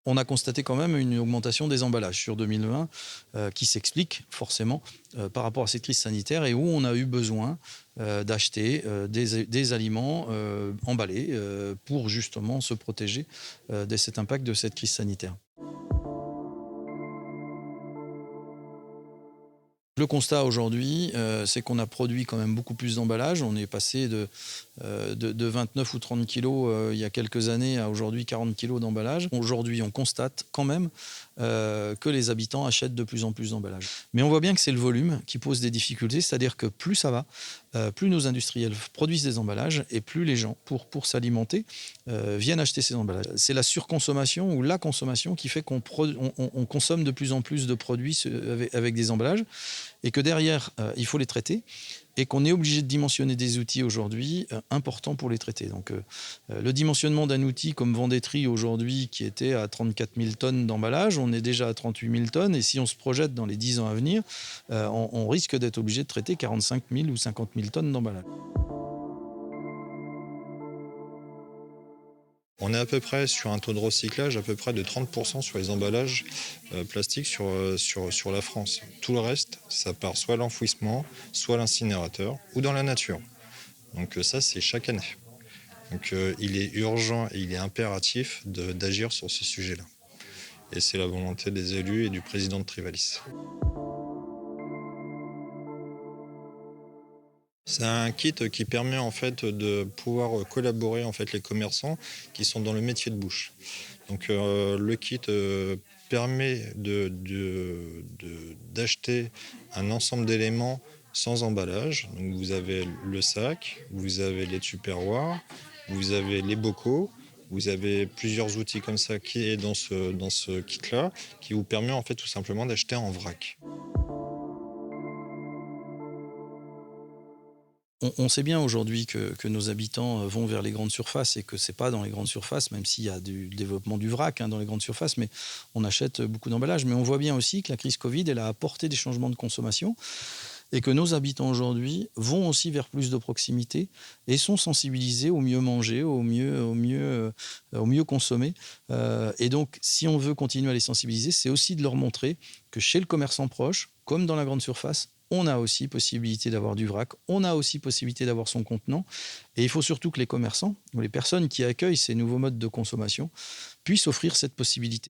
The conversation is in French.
On a constaté quand même une augmentation des emballages sur 2020 qui s'explique forcément par rapport à cette crise sanitaire et où on a eu besoin d'acheter des aliments emballés pour justement se protéger de cet impact de cette crise sanitaire. Le constat aujourd'hui, c'est qu'on a produit quand même beaucoup plus d'emballages. On est passé de 29 ou 30 kilos il y a quelques années à aujourd'hui 40 kilos d'emballage. Aujourd'hui, on constate quand même que les habitants achètent de plus en plus d'emballages. Mais on voit bien que c'est le volume qui pose des difficultés, c'est-à-dire que plus ça va, plus nos industriels produisent des emballages et plus les gens, pour s'alimenter, viennent acheter ces emballages. C'est la surconsommation ou la consommation qui fait qu'on consomme de plus en plus de produits avec des emballages et que derrière, il faut les traiter et qu'on est obligé de dimensionner des outils aujourd'hui importants pour les traiter. Donc, le dimensionnement d'un outil comme Vendétrie aujourd'hui, qui était à 34 000 tonnes d'emballage, on est déjà à 38 000 tonnes. Et si on se projette dans les 10 ans à venir, on risque d'être obligé de traiter 45 000 ou 50 000 tonnes d'emballage. On est à peu près sur un taux de recyclage à peu près de 30% sur les emballages plastiques sur la France. Tout le reste, ça part soit à l'enfouissement, soit à l'incinérateur ou dans la nature. Donc ça, c'est chaque année. Donc il est urgent et il est impératif d'agir sur ce sujet-là. Et c'est la volonté des élus et du président de Trivalis. C'est un kit qui permet en fait de pouvoir collaborer en fait les commerçants qui sont dans le métier de bouche. Donc le kit permet d'acheter un ensemble d'éléments sans emballage. Donc vous avez le sac, vous avez les tupperwares, vous avez les bocaux, vous avez plusieurs outils comme ça qui est dans ce kit-là, qui vous permet en fait tout simplement d'acheter en vrac. On sait bien aujourd'hui que nos habitants vont vers les grandes surfaces et que ce n'est pas dans les grandes surfaces, même s'il y a du développement du vrac dans les grandes surfaces, mais on achète beaucoup d'emballages. Mais on voit bien aussi que la crise Covid, elle a apporté des changements de consommation et que nos habitants aujourd'hui vont aussi vers plus de proximité et sont sensibilisés au mieux manger, au mieux consommer. Et donc, si on veut continuer à les sensibiliser, c'est aussi de leur montrer que chez le commerçant proche, comme dans la grande surface, on a aussi possibilité d'avoir du vrac, on a aussi possibilité d'avoir son contenant. Et il faut surtout que les commerçants ou les personnes qui accueillent ces nouveaux modes de consommation puissent offrir cette possibilité.